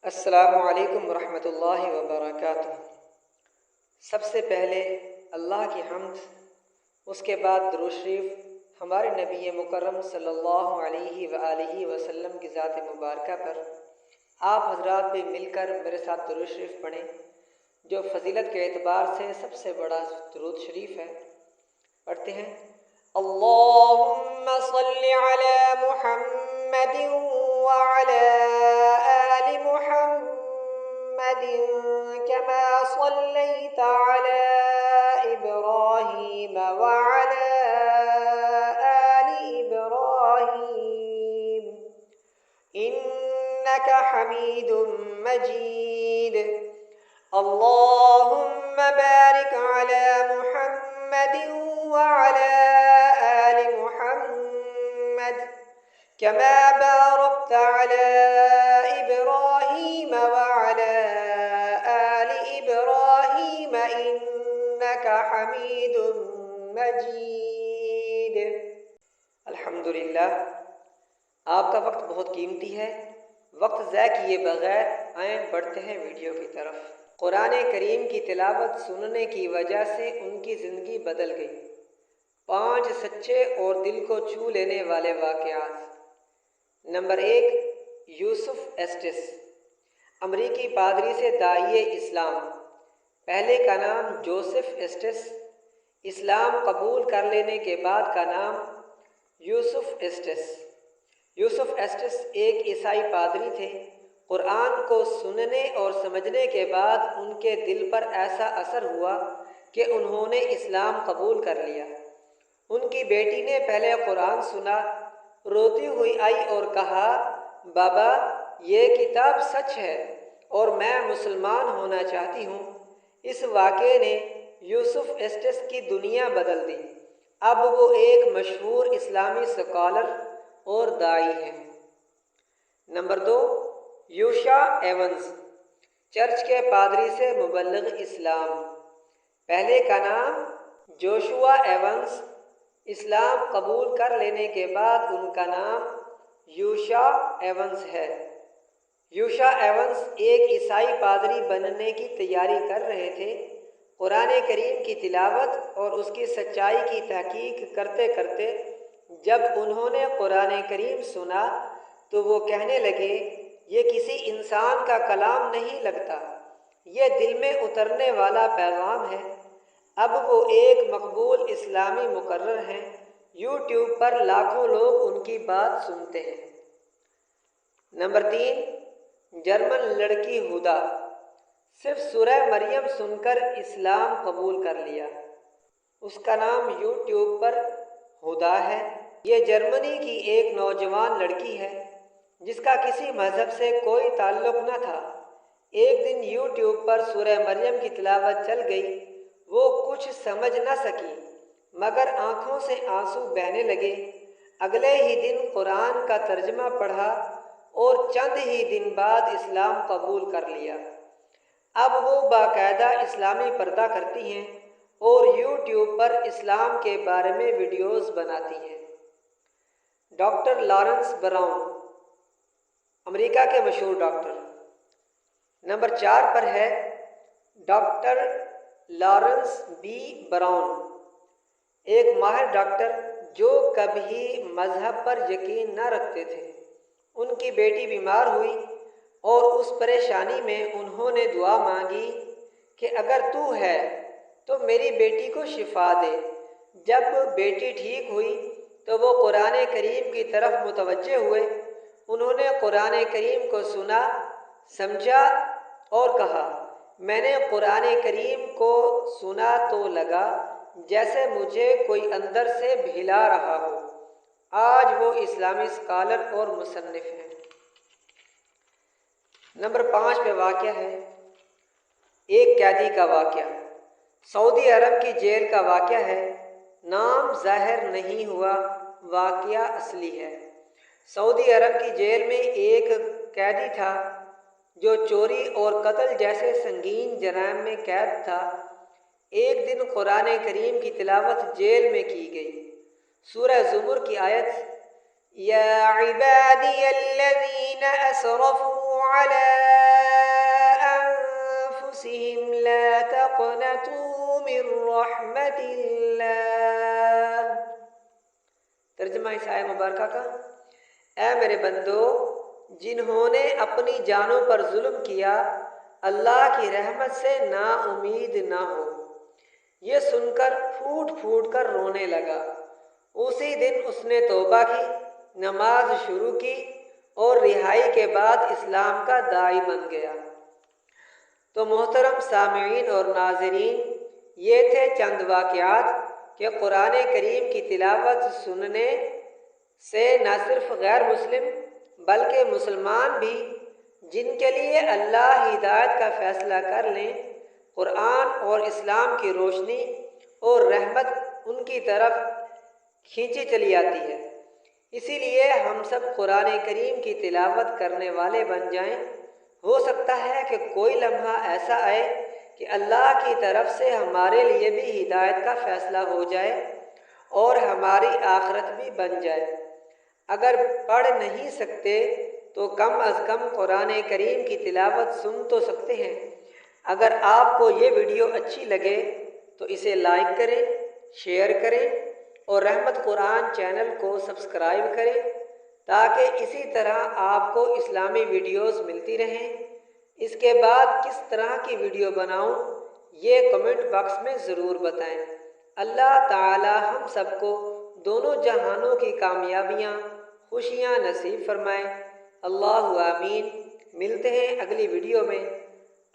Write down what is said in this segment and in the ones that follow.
السلام علیکم ورحمۃ اللہ وبرکاتہ۔ سب سے پہلے اللہ کی حمد، اس کے بعد درود شریف ہمارے نبی مکرم صلی اللہ علیہ وآلہ وسلم کی ذات مبارکہ پر آپ حضرات بھی مل کر میرے ساتھ درود شریف پڑھیں، جو فضیلت کے اعتبار سے سب سے بڑا درود شریف ہے۔ پڑھتے ہیں: اللہم صل علی محمد وعلی آل محمد كما صليت على إبراهيم وعلى آل إبراهيم إنك حميد مجيد اللهم بارك على محمد وعلى آل محمد كما باركت على إبراهيم وعلى آل إبراهيم إنك حميد مجيد۔ الحمدللہ، آپ کا وقت بہت قیمتی ہے، وقت ضائع کیے بغیر آئیں بڑھتے ہیں ویڈیو کی طرف۔ قرآن کریم کی تلاوت سننے کی وجہ سے ان کی زندگی بدل گئی۔ 5 سچے اور دل کو چھو لینے والے واقعات۔ نمبر 1، یوسف ایسٹس، امریکی پادری سے داعیہ اسلام۔ پہلے کا نام جوزف ایسٹس، اسلام قبول کر لینے کے بعد کا نام یوسف ایسٹس۔ یوسف ایسٹس ایک عیسائی پادری تھے۔ قرآن کو سننے اور سمجھنے کے بعد ان کے دل پر ایسا اثر ہوا کہ انہوں نے اسلام قبول کر لیا۔ ان کی بیٹی نے پہلے قرآن سنا، روتی ہوئی آئی اور کہا، بابا یہ کتاب سچ ہے اور میں مسلمان ہونا چاہتی ہوں۔ اس واقعے نے یوسف ایسٹس کی دنیا بدل دی۔ اب وہ ایک مشہور اسلامی اسکالر اور داعی ہیں۔ نمبر 2، یوشع ایونز، چرچ کے پادری سے مبلغ اسلام۔ پہلے کا نام جوشوا ایونز، اسلام قبول کر لینے کے بعد ان کا نام یوشع ایونز ہے۔ یوشع ایونز ایک عیسائی پادری بننے کی تیاری کر رہے تھے۔ قرآن کریم کی تلاوت اور اس کی سچائی کی تحقیق کرتے کرتے جب انہوں نے قرآن کریم سنا تو وہ کہنے لگے، یہ کسی انسان کا کلام نہیں لگتا، یہ دل میں اترنے والا پیغام ہے۔ اب وہ ایک مقبول اسلامی مقرر ہیں، یوٹیوب پر لاکھوں لوگ ان کی بات سنتے ہیں۔ نمبر 3، جرمن لڑکی ہدا، صرف سورہ مریم سن کر اسلام قبول کر لیا۔ اس کا نام یوٹیوب پر ہدا ہے۔ یہ جرمنی کی ایک نوجوان لڑکی ہے جس کا کسی مذہب سے کوئی تعلق نہ تھا۔ ایک دن یوٹیوب پر سورہ مریم کی تلاوت چل گئی۔ وہ کچھ سمجھ نہ سکی مگر آنکھوں سے آنسو بہنے لگے۔ اگلے ہی دن قرآن کا ترجمہ پڑھا اور چند ہی دن بعد اسلام قبول کر لیا۔ اب وہ باقاعدہ اسلامی پردہ کرتی ہیں اور یوٹیوب پر اسلام کے بارے میں ویڈیوز بناتی ہیں۔ ڈاکٹر لارنس براؤن، امریکہ کے مشہور ڈاکٹر۔ نمبر 4 پر ہے ڈاکٹر لارنس بی براؤن، ایک ماہر ڈاکٹر جو کبھی مذہب پر یقین نہ رکھتے تھے۔ ان کی بیٹی بیمار ہوئی اور اس پریشانی میں انہوں نے دعا مانگی کہ اگر تو ہے تو میری بیٹی کو شفا دے۔ جب بیٹی ٹھیک ہوئی تو وہ قرآن کریم کی طرف متوجہ ہوئے۔ انہوں نے قرآن کریم کو سنا، سمجھا اور کہا، میں نے قرآن کریم کو سنا تو لگا جیسے مجھے کوئی اندر سے بھلا رہا ہو۔ آج وہ اسلامی اسکالر اور مصنف ہیں۔ نمبر 5 پہ واقعہ ہے ایک قیدی کا واقعہ۔ سعودی عرب کی جیل کا واقعہ ہے، نام ظاہر نہیں ہوا، واقعہ اصلی ہے۔ سعودی عرب کی جیل میں ایک قیدی تھا جو چوری اور قتل جیسے سنگین جرائم میں قید تھا۔ ایک دن قرآن کریم کی تلاوت جیل میں کی گئی۔ سورہ زمر کی آیت یا عبادی الذین اسرفوا علی قنطوا من رحمت اللہ۔ ترجمہ اس آیت مبارکہ کا، اے میرے بندو، جنہوں نے اپنی جانوں پر ظلم کیا اللہ کی رحمت سے نا امید نہ ہو۔ یہ سن کر پھوٹ پھوٹ کر رونے لگا۔ اسی دن اس نے توبہ کی، نماز شروع کی اور رہائی کے بعد اسلام کا داعی بن گیا۔ تو محترم سامعین اور ناظرین، یہ تھے چند واقعات کہ قرآن کریم کی تلاوت سننے سے نہ صرف غیر مسلم بلکہ مسلمان بھی جن کے لیے اللہ ہدایت کا فیصلہ کر لیں، قرآن اور اسلام کی روشنی اور رحمت ان کی طرف کھینچی چلی آتی ہے۔ اسی لیے ہم سب قرآن کریم کی تلاوت کرنے والے بن جائیں۔ ہو سکتا ہے کہ کوئی لمحہ ایسا آئے کہ اللہ کی طرف سے ہمارے لیے بھی ہدایت کا فیصلہ ہو جائے اور ہماری آخرت بھی بن جائے۔ اگر پڑھ نہیں سکتے تو کم از کم قرآن کریم کی تلاوت سن تو سکتے ہیں۔ اگر آپ کو یہ ویڈیو اچھی لگے تو اسے لائک کریں، شیئر کریں اور رحمت قرآن چینل کو سبسکرائب کریں تاکہ اسی طرح آپ کو اسلامی ویڈیوز ملتی رہیں۔ اس کے بعد کس طرح کی ویڈیو بناؤں یہ کمنٹ باکس میں ضرور بتائیں۔ اللہ تعالی ہم سب کو دونوں جہانوں کی کامیابیاں، خوشیاں نصیب فرمائے۔ اللہ آمین۔ ملتے ہیں اگلی ویڈیو میں۔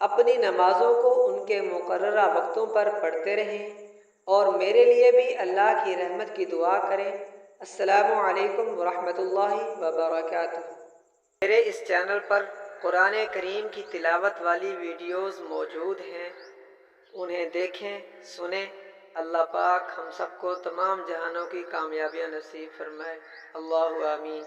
اپنی نمازوں کو ان کے مقررہ وقتوں پر پڑھتے رہیں اور میرے لیے بھی اللہ کی رحمت کی دعا کریں۔ السلام علیکم ورحمۃ اللہ وبرکاتہ۔ میرے اس چینل پر قرآن کریم کی تلاوت والی ویڈیوز موجود ہیں، انہیں دیکھیں، سنیں۔ اللہ پاک ہم سب کو تمام جہانوں کی کامیابیاں نصیب فرمائے۔ اللہ آمین۔